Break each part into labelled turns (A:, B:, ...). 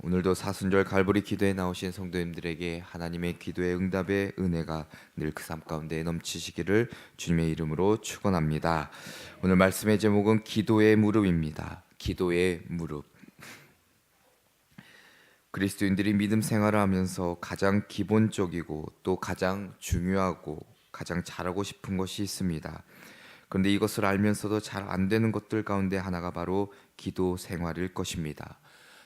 A: 오늘도 사순절 갈보리 기도에 나오신 성도님들에게 하나님의 기도의 응답의 은혜가 늘 그 삶 가운데 넘치시기를 주님의 이름으로 축원합니다. 오늘 말씀의 제목은 기도의 무릎입니다. 기도의 무릎. 그리스도인들이 믿음 생활을 하면서 가장 기본적이고 또 가장 중요하고 가장 잘하고 싶은 것이 있습니다. 그런데 이것을 알면서도 잘 안 되는 것들 가운데 하나가 바로 기도 생활일 것입니다.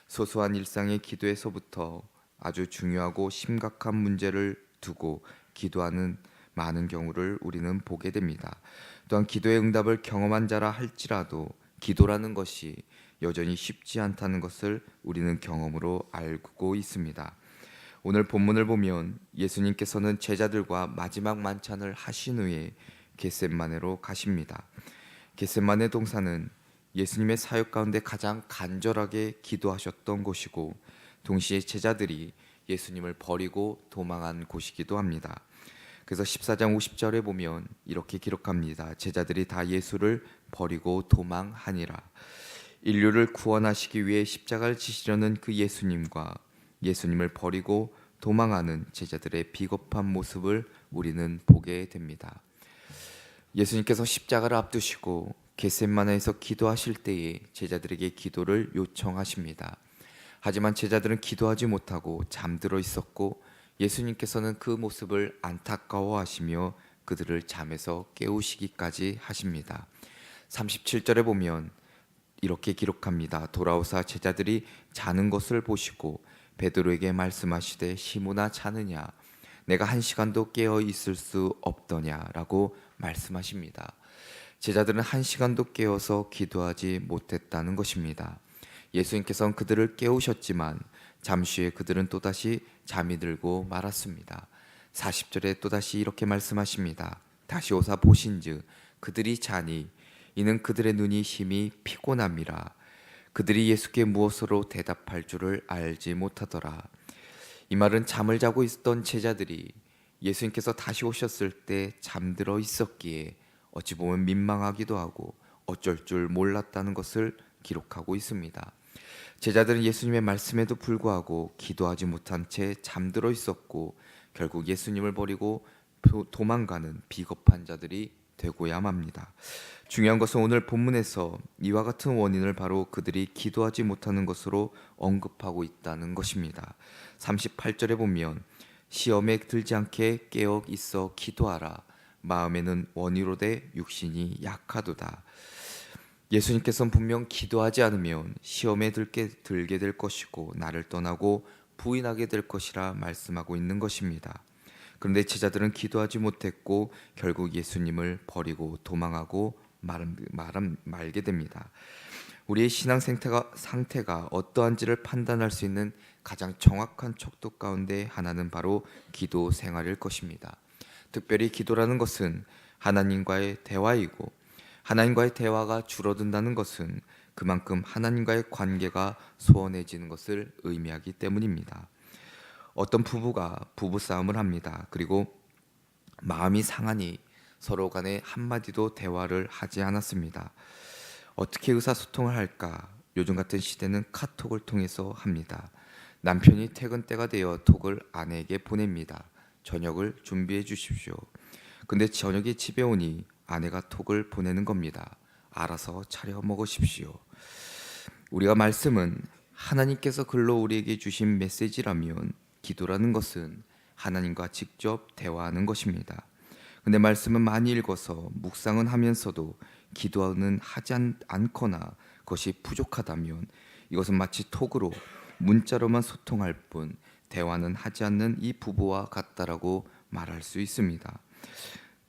A: 소소한 일상의 기도에서부터 아주 중요하고 심각한 문제를 두고 기도하는 많은 경우를 우리는 보게 됩니다. 또한 기도의 응답을 경험한 자라 할지라도 기도라는 것이 여전히 쉽지 않다는 것을 우리는 경험으로 알고 있습니다. 오늘 본문을 보면 예수님께서는 제자들과 마지막 만찬을 하신 후에 겟셋마네로 가십니다. 겟셋마네 동산은 예수님의 사역 가운데 가장 간절하게 기도하셨던 곳이고 동시에 제자들이 예수님을 버리고 도망한 곳이기도 합니다. 그래서 14장 50절에 보면 이렇게 기록합니다. 제자들이 다 예수를 버리고 도망하니라. 인류를 구원하시기 위해 십자가를 지시려는 그 예수님과 예수님을 버리고 도망하는 제자들의 비겁한 모습을 우리는 보게 됩니다. 예수님께서 십자가를 앞두시고 겟셋마네에서 기도하실 때에 제자들에게 기도를 요청하십니다. 하지만 제자들은 기도하지 못하고 잠들어 있었고 예수님께서는 그 모습을 안타까워하시며 그들을 잠에서 깨우시기까지 하십니다. 37절에 보면 이렇게 기록합니다. 돌아오사 제자들이 자는 것을 보시고 베드로에게 말씀하시되 시모나 자느냐 내가 1시간도 깨어 있을 수 없더냐라고 말씀하십니다. 제자들은 1시간도 깨어서 기도하지 못했다는 것입니다. 예수님께서는 그들을 깨우셨지만 잠시 후에 그들은 또다시 잠이 들고 말았습니다. 40절에 또다시 이렇게 말씀하십니다. 다시 오사 보신즉 그들이 자니 이는 그들의 눈이 힘이 피곤함이라. 그들이 예수께 무엇으로 대답할 줄을 알지 못하더라. 이 말은 잠을 자고 있던 제자들이 예수님께서 다시 오셨을 때 잠들어 있었기에 어찌 보면 민망하기도 하고 어쩔 줄 몰랐다는 것을 기록하고 있습니다. 제자들은 예수님의 말씀에도 불구하고 기도하지 못한 채 잠들어 있었고 결국 예수님을 버리고 도망가는 비겁한 자들이 되고야 합니다. 중요한 것은 오늘 본문에서 이와 같은 원인을 바로 그들이 기도하지 못하는 것으로 언급하고 있다는 것입니다. 38절에 보면 시험에 들지 않게 깨어 있어 기도하라. 마음에는 원이로되 육신이 약하도다. 예수님께서는 분명 기도하지 않으면 시험에 들게 될 것이고 나를 떠나고 부인하게 될 것이라 말씀하고 있는 것입니다. 그런데 제자들은 기도하지 못했고 결국 예수님을 버리고 도망하고 말게 됩니다. 우리의 신앙 상태가 어떠한지를 판단할 수 있는 가장 정확한 척도 가운데 하나는 바로 기도 생활일 것입니다. 특별히 기도라는 것은 하나님과의 대화이고 하나님과의 대화가 줄어든다는 것은 그만큼 하나님과의 관계가 소원해지는 것을 의미하기 때문입니다. 어떤 부부가 부부싸움을 합니다. 그리고 마음이 상하니 서로 간에 한마디도 대화를 하지 않았습니다. 어떻게 의사소통을 할까? 요즘 같은 시대는 카톡을 통해서 합니다. 남편이 퇴근 때가 되어 톡을 아내에게 보냅니다. 저녁을 준비해 주십시오. 근데 저녁에 집에 오니 아내가 톡을 보내는 겁니다. 알아서 차려 먹으십시오. 우리가 말씀은 하나님께서 글로 우리에게 주신 메시지라면 기도라는 것은 하나님과 직접 대화하는 것입니다. 근데 말씀은 많이 읽어서 묵상은 하면서도 기도는 하지 않거나 그것이 부족하다면 이것은 마치 톡으로 문자로만 소통할 뿐 대화는 하지 않는 이 부부와 같다라고 말할 수 있습니다.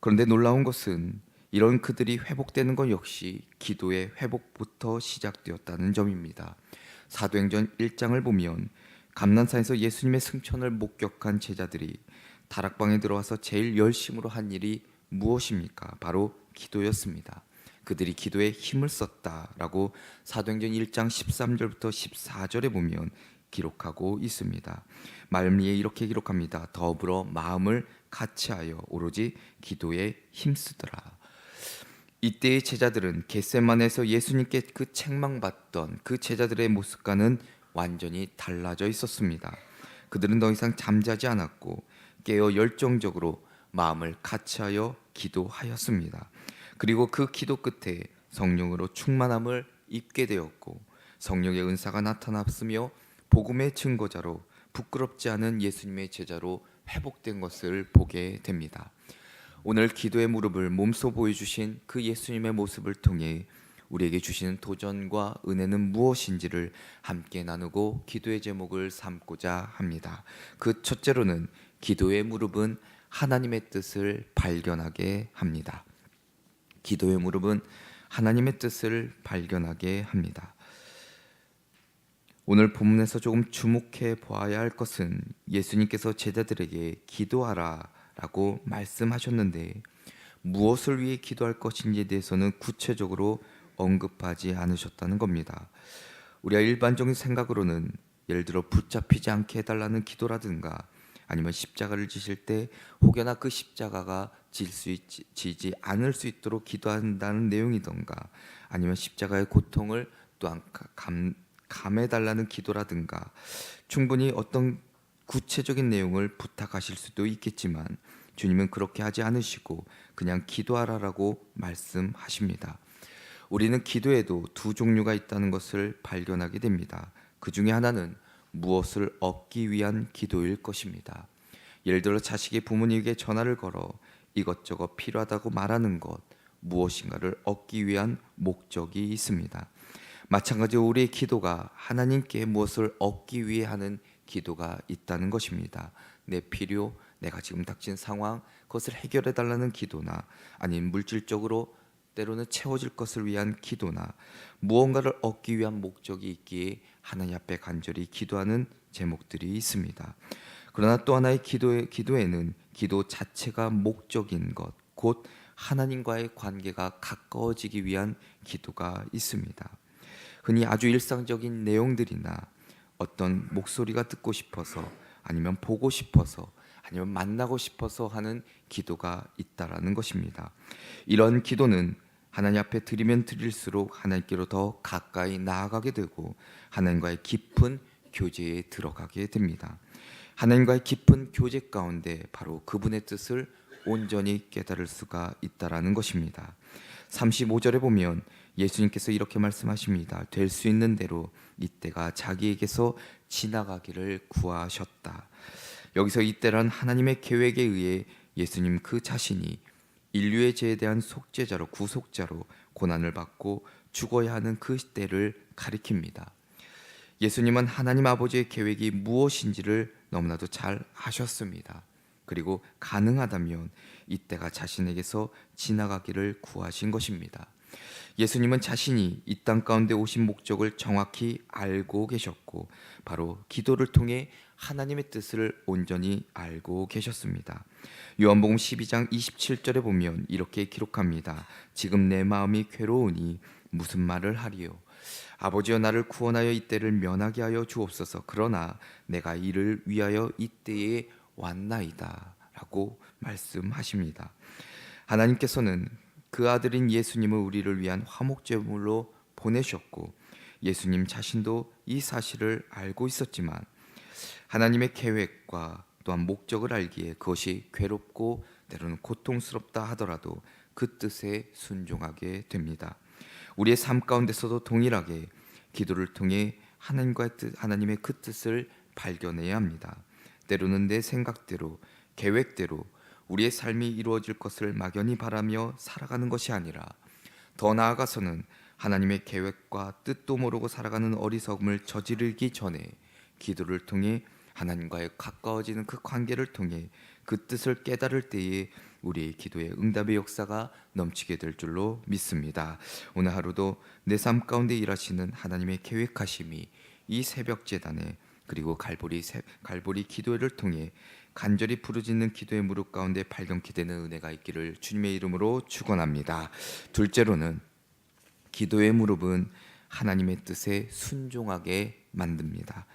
A: 그런데 놀라운 것은 이런 그들이 회복되는 것 역시 기도의 회복부터 시작되었다는 점입니다. 사도행전 1장을 보면 감난산에서 예수님의 승천을 목격한 제자들이 다락방에 들어와서 제일 열심으로 한 일이 무엇입니까? 바로 기도였습니다. 그들이 기도에 힘을 썼다라고 사도행전 1장 13절부터 14절에 보면 기록하고 있습니다. 말미에 이렇게 기록합니다. 더불어 마음을 같이하여 오로지 기도에 힘쓰더라. 이때의 제자들은 겟세마네에서 예수님께 그 책망받던 그 제자들의 모습과는 완전히 달라져 있었습니다. 그들은 더 이상 잠자지 않았고 깨어 열정적으로 마음을 같이하여 기도하였습니다. 그리고 그 기도 끝에 성령으로 충만함을 입게 되었고 성령의 은사가 나타났으며 복음의 증거자로 부끄럽지 않은 예수님의 제자로 회복된 것을 보게 됩니다. 오늘 기도의 무릎을 몸소 보여주신 그 예수님의 모습을 통해 우리에게 주시는 도전과 은혜는 무엇인지를 함께 나누고 기도의 제목을 삼고자 합니다. 그 첫째로는 기도의 무릎은 하나님의 뜻을 발견하게 합니다. 기도의 무릎은 하나님의 뜻을 발견하게 합니다. 오늘 본문에서 조금 주목해 보아야 할 것은 예수님께서 제자들에게 기도하라 라고 말씀하셨는데 무엇을 위해 기도할 것인지에 대해서는 구체적으로 언급하지 않으셨다는 겁니다. 우리가 일반적인 생각으로는 예를 들어 붙잡히지 않게 해달라는 기도라든가 아니면 십자가를 지실 때 혹여나 그 십자가가 지지 않을 수 있도록 기도한다는 내용이던가 아니면 십자가의 고통을 또한 감해달라는 기도라든가 충분히 어떤 구체적인 내용을 부탁하실 수도 있겠지만 주님은 그렇게 하지 않으시고 그냥 기도하라라고 말씀하십니다. 우리는 기도에도 두 종류가 있다는 것을 발견하게 됩니다. 그 중에 하나는 무엇을 얻기 위한 기도일 것입니다. 예를 들어 자식이 부모님에게 전화를 걸어 이것저것 필요하다고 말하는 것, 무엇인가를 얻기 위한 목적이 있습니다. 마찬가지로 우리의 기도가 하나님께 무엇을 얻기 위해 하는 기도가 있다는 것입니다. 내 필요, 내가 지금 닥친 상황, 그것을 해결해 달라는 기도나 아니면 물질적으로 때로는 채워질 것을 위한 기도나 무언가를 얻기 위한 목적이 있기에 하나님 앞에 간절히 기도하는 제목들이 있습니다. 그러나 또 하나의 기도에는 기도 자체가 목적인 것, 곧 하나님과의 관계가 가까워지기 위한 기도가 있습니다. 흔히 아주 일상적인 내용들이나 어떤 목소리가 듣고 싶어서 아니면 보고 싶어서 아니면 만나고 싶어서 하는 기도가 있다라는 것입니다. 이런 기도는 하나님 앞에 드리면 드릴수록 하나님께로 더 가까이 나아가게 되고 하나님과의 깊은 교제에 들어가게 됩니다. 하나님과의 깊은 교제 가운데 바로 그분의 뜻을 온전히 깨달을 수가 있다라는 것입니다. 35절에 보면 예수님께서 이렇게 말씀하십니다. 될 수 있는 대로 이때가 자기에게서 지나가기를 구하셨다. 여기서 이때란 하나님의 계획에 의해 예수님 그 자신이 인류의 죄에 대한 속죄자로 구속자로 고난을 받고 죽어야 하는 그 때를 가리킵니다. 예수님은 하나님 아버지의 계획이 무엇인지를 너무나도 잘 아셨습니다. 그리고 가능하다면 이때가 자신에게서 지나가기를 구하신 것입니다. 예수님은 자신이 이 땅 가운데 오신 목적을 정확히 알고 계셨고 바로 기도를 통해 하나님의 뜻을 온전히 알고 계셨습니다. 요한복음 12장 27절에 보면 이렇게 기록합니다. 지금 내 마음이 괴로우니 무슨 말을 하리요? 아버지여 나를 구원하여 이때를 면하게 하여 주옵소서. 그러나 내가 이를 위하여 이때에 왔나이다 라고 말씀하십니다. 하나님께서는 그 아들인 예수님을 우리를 위한 화목제물로 보내셨고 예수님 자신도 이 사실을 알고 있었지만 하나님의 계획과 또한 목적을 알기에 그것이 괴롭고 때로는 고통스럽다 하더라도 그 뜻에 순종하게 됩니다. 우리의 삶 가운데서도 동일하게 기도를 통해 하나님의 그 뜻을 발견해야 합니다. 때로는 내 생각대로 계획대로 우리의 삶이 이루어질 것을 막연히 바라며 살아가는 것이 아니라 더 나아가서는 하나님의 계획과 뜻도 모르고 살아가는 어리석음을 저지르기 전에 기도를 통해 하나님과의 가까워지는 그 관계를 통해 그 뜻을 깨달을 때에 우리의 기도의 응답의 역사가 넘치게 될 줄로 믿습니다. 오늘 하루도 내 삶 가운데 일하시는 하나님의 계획하심이 이 새벽 제단에 그리고 갈보리 기도회를 통해 간절히 부르짖는 기도의 무릎 가운데 발견케 되는 은혜가 있기를 주님의 이름으로 축원합니다. 둘째로는 기도의 무릎은 하나님의 뜻에 순종하게 만듭니다.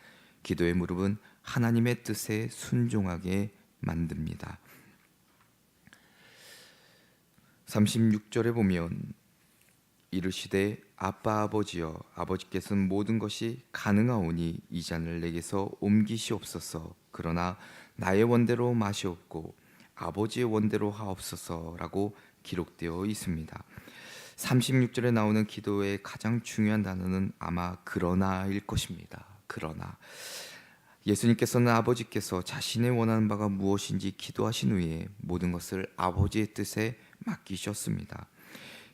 A: 기도의 무릎은 하나님의 뜻에 순종하게 만듭니다. 36절에 보면 이르시되 아빠 아버지여 아버지께서는 모든 것이 가능하오니 이 잔을 내게서 옮기시옵소서. 그러나 나의 원대로 마시옵고 아버지의 원대로 하옵소서라고 기록되어 있습니다. 36절에 나오는 기도의 가장 중요한 단어는 아마 그러나일 것입니다. 그러나 예수님께서는 아버지께서 자신의 원하는 바가 무엇인지 기도하신 후에 모든 것을 아버지의 뜻에 맡기셨습니다.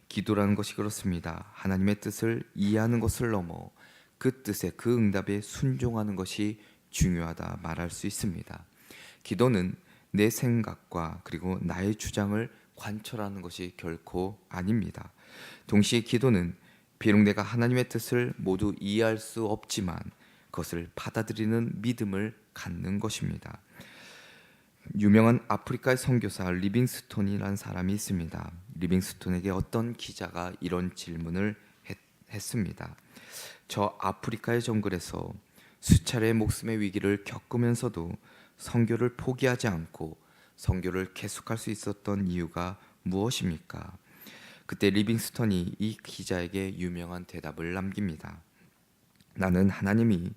A: 기도라는 것이 그렇습니다. 하나님의 뜻을 이해하는 것을 넘어 그 뜻에 그 응답에 순종하는 것이 중요하다 말할 수 있습니다. 기도는 내 생각과 그리고 나의 주장을 관철하는 것이 결코 아닙니다. 동시에 기도는 비록 내가 하나님의 뜻을 모두 이해할 수 없지만 그것을 받아들이는 믿음을 갖는 것입니다. 유명한 아프리카의 선교사 리빙스톤이라는 사람이 있습니다. 리빙스톤에게 어떤 기자가 이런 질문을 했습니다. 저 아프리카의 정글에서 수차례 목숨의 위기를 겪으면서도 선교를 포기하지 않고 선교를 계속할 수 있었던 이유가 무엇입니까? 그때 리빙스턴이 이 기자에게 유명한 대답을 남깁니다. 나는 하나님이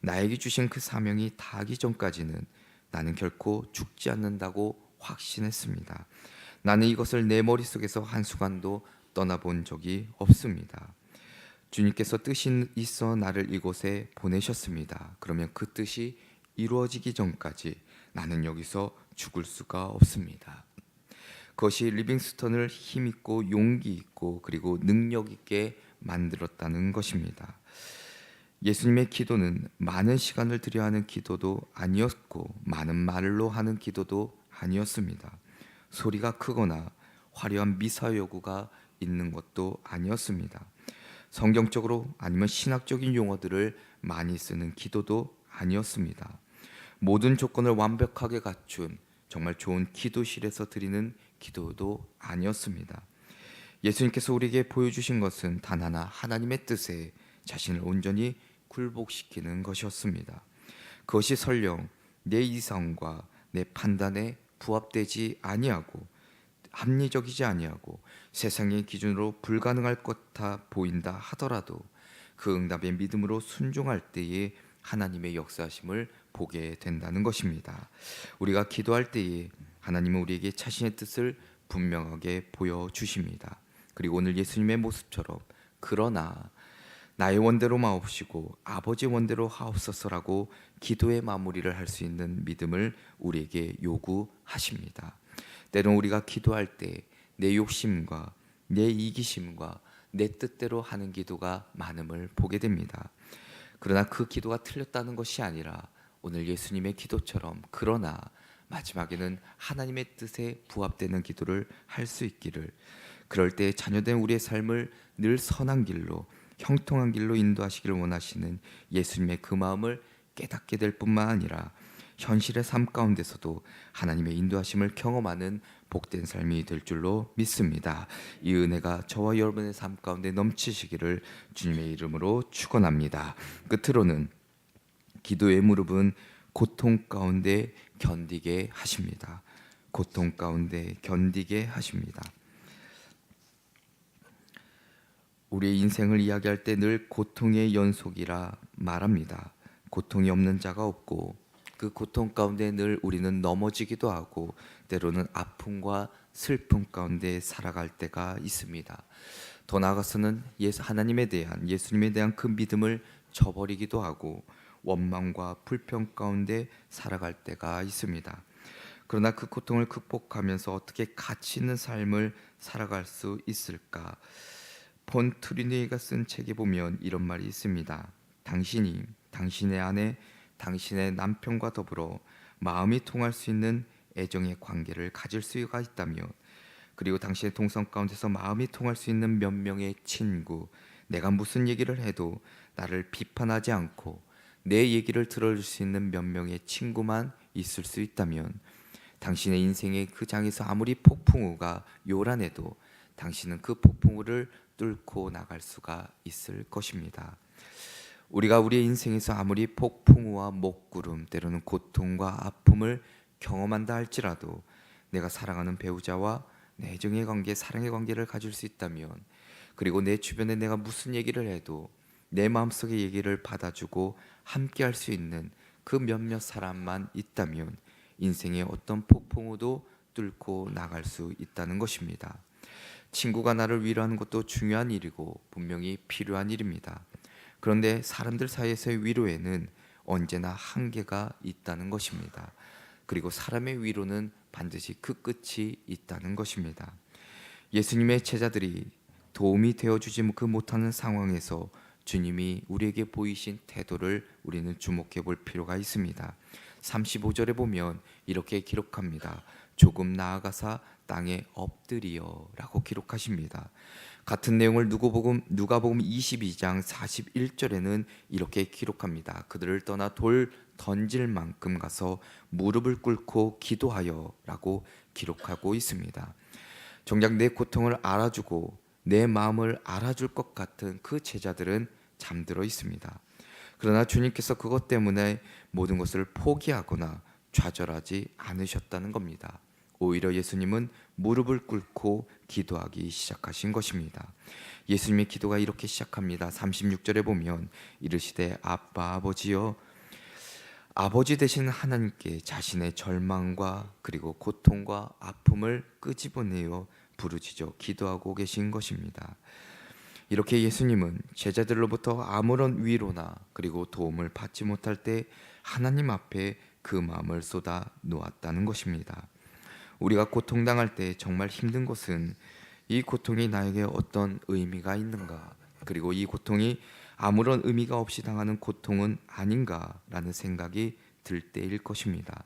A: 나에게 주신 그 사명이 다하기 전까지는 나는 결코 죽지 않는다고 확신했습니다. 나는 이것을 내 머릿속에서 한순간도 떠나본 적이 없습니다. 주님께서 뜻이 있어 나를 이곳에 보내셨습니다. 그러면 그 뜻이 이루어지기 전까지 나는 여기서 죽을 수가 없습니다. 그것이 리빙스턴을 힘있고 용기 있고 그리고 능력 있게 만들었다는 것입니다. 예수님의 기도는 많은 시간을 들여야 하는 기도도 아니었고 많은 말로 하는 기도도 아니었습니다. 소리가 크거나 화려한 미사 요구가 있는 것도 아니었습니다. 성경적으로 아니면 신학적인 용어들을 많이 쓰는 기도도 아니었습니다. 모든 조건을 완벽하게 갖춘 정말 좋은 기도실에서 드리는 기도도 아니었습니다. 예수님께서 우리에게 보여주신 것은 단 하나 하나님의 뜻에 자신을 온전히 굴복시키는 것이었습니다. 그것이 설령 내 이성과 내 판단에 부합되지 아니하고 합리적이지 아니하고 세상의 기준으로 불가능할 것 같아 보인다 하더라도 그 응답의 믿음으로 순종할 때에 하나님의 역사하심을 보게 된다는 것입니다. 우리가 기도할 때에 하나님은 우리에게 자신의 뜻을 분명하게 보여주십니다. 그리고 오늘 예수님의 모습처럼 그러나 나의 원대로 마옵시고 아버지 원대로 하옵소서라고 기도의 마무리를 할 수 있는 믿음을 우리에게 요구하십니다. 때론 우리가 기도할 때 내 욕심과 내 이기심과 내 뜻대로 하는 기도가 많음을 보게 됩니다. 그러나 그 기도가 틀렸다는 것이 아니라 오늘 예수님의 기도처럼 그러나 마지막에는 하나님의 뜻에 부합되는 기도를 할 수 있기를, 그럴 때 자녀된 우리의 삶을 늘 선한 길로 형통한 길로 인도하시기를 원하시는 예수님의 그 마음을 깨닫게 될 뿐만 아니라 현실의 삶 가운데서도 하나님의 인도하심을 경험하는 복된 삶이 될 줄로 믿습니다. 이 은혜가 저와 여러분의 삶 가운데 넘치시기를 주님의 이름으로 축원합니다. 끝으로는 기도의 무릎은 고통 가운데 견디게 하십니다. 고통 가운데 견디게 하십니다. 우리의 인생을 이야기할 때 늘 고통의 연속이라 말합니다. 고통이 없는 자가 없고 그 고통 가운데 늘 우리는 넘어지기도 하고 때로는 아픔과 슬픔 가운데 살아갈 때가 있습니다. 더 나아가서는 하나님에 대한 예수님에 대한 그 믿음을 저버리기도 하고 원망과 불평 가운데 살아갈 때가 있습니다. 그러나 그 고통을 극복하면서 어떻게 가치 있는 삶을 살아갈 수 있을까? 폰 트리니가 쓴 책에 보면 이런 말이 있습니다. 당신이 당신의 아내, 당신의 남편과 더불어 마음이 통할 수 있는 애정의 관계를 가질 수가 있다면, 그리고 당신의 동성 가운데서 마음이 통할 수 있는 몇 명의 친구, 내가 무슨 얘기를 해도 나를 비판하지 않고 내 얘기를 들어줄 수 있는 몇 명의 친구만 있을 수 있다면, 당신의 인생의 그 장에서 아무리 폭풍우가 요란해도 당신은 그 폭풍우를 뚫고 나갈 수가 있을 것입니다. 우리가 우리의 인생에서 아무리 폭풍우와 먹구름, 때로는 고통과 아픔을 경험한다 할지라도 내가 사랑하는 배우자와 내 애정의 관계, 사랑의 관계를 가질 수 있다면 그리고 내 주변에 내가 무슨 얘기를 해도 내 마음속의 얘기를 받아주고 함께 할 수 있는 그 몇몇 사람만 있다면 인생의 어떤 폭풍우도 뚫고 나갈 수 있다는 것입니다. 친구가 나를 위로하는 것도 중요한 일이고 분명히 필요한 일입니다. 그런데 사람들 사이에서의 위로에는 언제나 한계가 있다는 것입니다. 그리고 사람의 위로는 반드시 그 끝이 있다는 것입니다. 예수님의 제자들이 도움이 되어주지 못하는 상황에서 주님이 우리에게 보이신 태도를 우리는 주목해 볼 필요가 있습니다. 35절에 보면 이렇게 기록합니다. 조금 나아가사 땅에 엎드리어 라고 기록하십니다. 같은 내용을 누가복음 22장 41절에는 이렇게 기록합니다. 그들을 떠나 돌 던질 만큼 가서 무릎을 꿇고 기도하여 라고 기록하고 있습니다. 정작 내 고통을 알아주고 내 마음을 알아줄 것 같은 그 제자들은 잠들어 있습니다. 그러나 주님께서 그것 때문에 모든 것을 포기하거나 좌절하지 않으셨다는 겁니다. 오히려 예수님은 무릎을 꿇고 기도하기 시작하신 것입니다. 예수님의 기도가 이렇게 시작합니다. 36절에 보면 이르시되 아빠 아버지여, 아버지 되신 하나님께 자신의 절망과 그리고 고통과 아픔을 끄집어내어 부르짖어 기도하고 계신 것입니다. 이렇게 예수님은 제자들로부터 아무런 위로나 그리고 도움을 받지 못할 때 하나님 앞에 그 마음을 쏟아 놓았다는 것입니다. 우리가 고통당할 때 정말 힘든 것은 이 고통이 나에게 어떤 의미가 있는가, 그리고 이 고통이 아무런 의미가 없이 당하는 고통은 아닌가라는 생각이 들 때일 것입니다.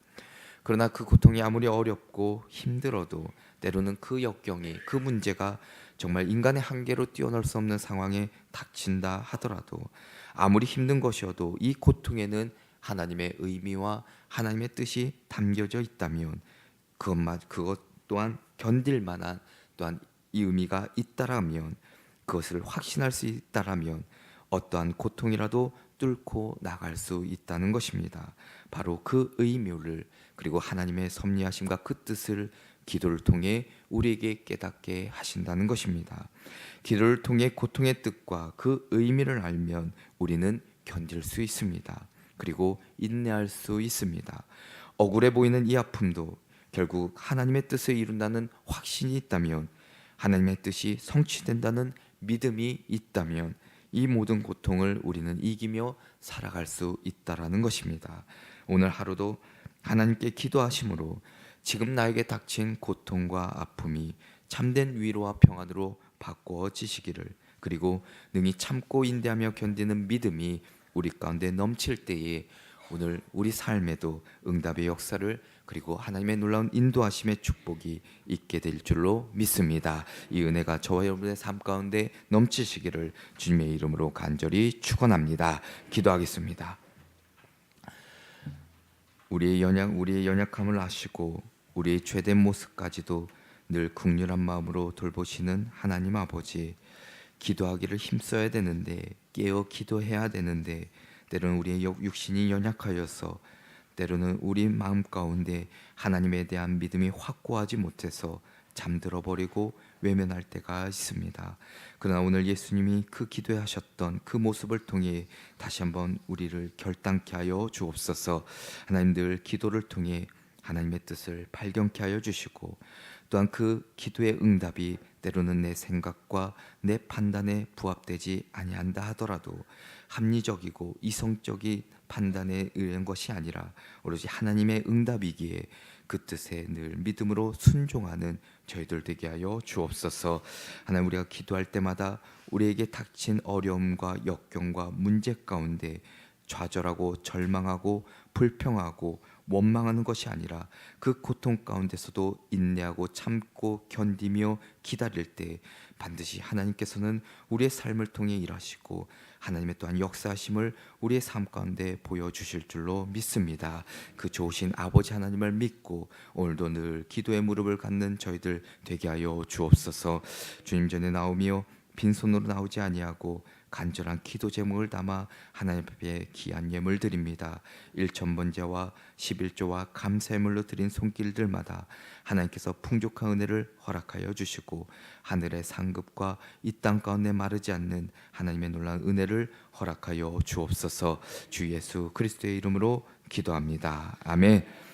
A: 그러나 그 고통이 아무리 어렵고 힘들어도 때로는 그 역경이, 그 문제가 정말 인간의 한계로 뛰어넘을 수 없는 상황에 닥친다 하더라도, 아무리 힘든 것이어도 이 고통에는 하나님의 의미와 하나님의 뜻이 담겨져 있다면 그것 또한 견딜 만한 또한 이 의미가 있다라면, 그것을 확신할 수 있다라면 어떠한 고통이라도 뚫고 나갈 수 있다는 것입니다. 바로 그 의미를, 그리고 하나님의 섭리하심과 그 뜻을 기도를 통해 우리에게 깨닫게 하신다는 것입니다. 기도를 통해 고통의 뜻과 그 의미를 알면 우리는 견딜 수 있습니다. 그리고 인내할 수 있습니다. 억울해 보이는 이 아픔도 결국 하나님의 뜻을 이룬다는 확신이 있다면, 하나님의 뜻이 성취된다는 믿음이 있다면 이 모든 고통을 우리는 이기며 살아갈 수 있다라는 것입니다. 오늘 하루도 하나님께 기도하심으로 지금 나에게 닥친 고통과 아픔이 참된 위로와 평안으로 바꾸어지시기를, 그리고 능히 참고 인내하며 견디는 믿음이 우리 가운데 넘칠 때에 오늘 우리 삶에도 응답의 역사를, 그리고 하나님의 놀라운 인도하심의 축복이 있게 될 줄로 믿습니다. 이 은혜가 저와 여러분의 삶 가운데 넘치시기를 주님의 이름으로 간절히 축원합니다. 기도하겠습니다. 우리의 연약함을 아시고 우리의 죄된 모습까지도 늘 긍휼한 마음으로 돌보시는 하나님 아버지, 기도하기를 힘써야 되는데, 깨어 기도해야 되는데 때로는 우리의 육신이 연약하여서, 때로는 우리 마음 가운데 하나님에 대한 믿음이 확고하지 못해서 잠들어 버리고 외면할 때가 있습니다. 그러나 오늘 예수님이 그 기도하셨던 그 모습을 통해 다시 한번 우리를 결단케 하여 주옵소서. 하나님, 늘 기도를 통해 하나님의 뜻을 발견케 하여 주시고, 또한 그 기도의 응답이 때로는 내 생각과 내 판단에 부합되지 아니한다 하더라도 합리적이고 이성적인 판단에 의한 것이 아니라 오로지 하나님의 응답이기에 그 뜻에 늘 믿음으로 순종하는 저희들 되게 하여 주옵소서. 하나님, 우리가 기도할 때마다 우리에게 닥친 어려움과 역경과 문제 가운데 좌절하고 절망하고 불평하고 원망하는 것이 아니라 그 고통 가운데서도 인내하고 참고 견디며 기다릴 때 반드시 하나님께서는 우리의 삶을 통해 일하시고 하나님의 또한 역사하심을 우리의 삶 가운데 보여주실 줄로 믿습니다. 그 좋으신 아버지 하나님을 믿고 오늘도 늘 기도의 무릎을 갖는 저희들 되게 하여 주옵소서. 주님 전에 나오며 빈손으로 나오지 아니하고 간절한 기도 제목을 담아 하나님 앞에 귀한 예물 드립니다. 1,000번제와 11조와 감사예물로 드린 손길들마다 하나님께서 풍족한 은혜를 허락하여 주시고 하늘의 상급과 이 땅 가운데 마르지 않는 하나님의 놀라운 은혜를 허락하여 주옵소서. 주 예수 그리스도의 이름으로 기도합니다. 아멘.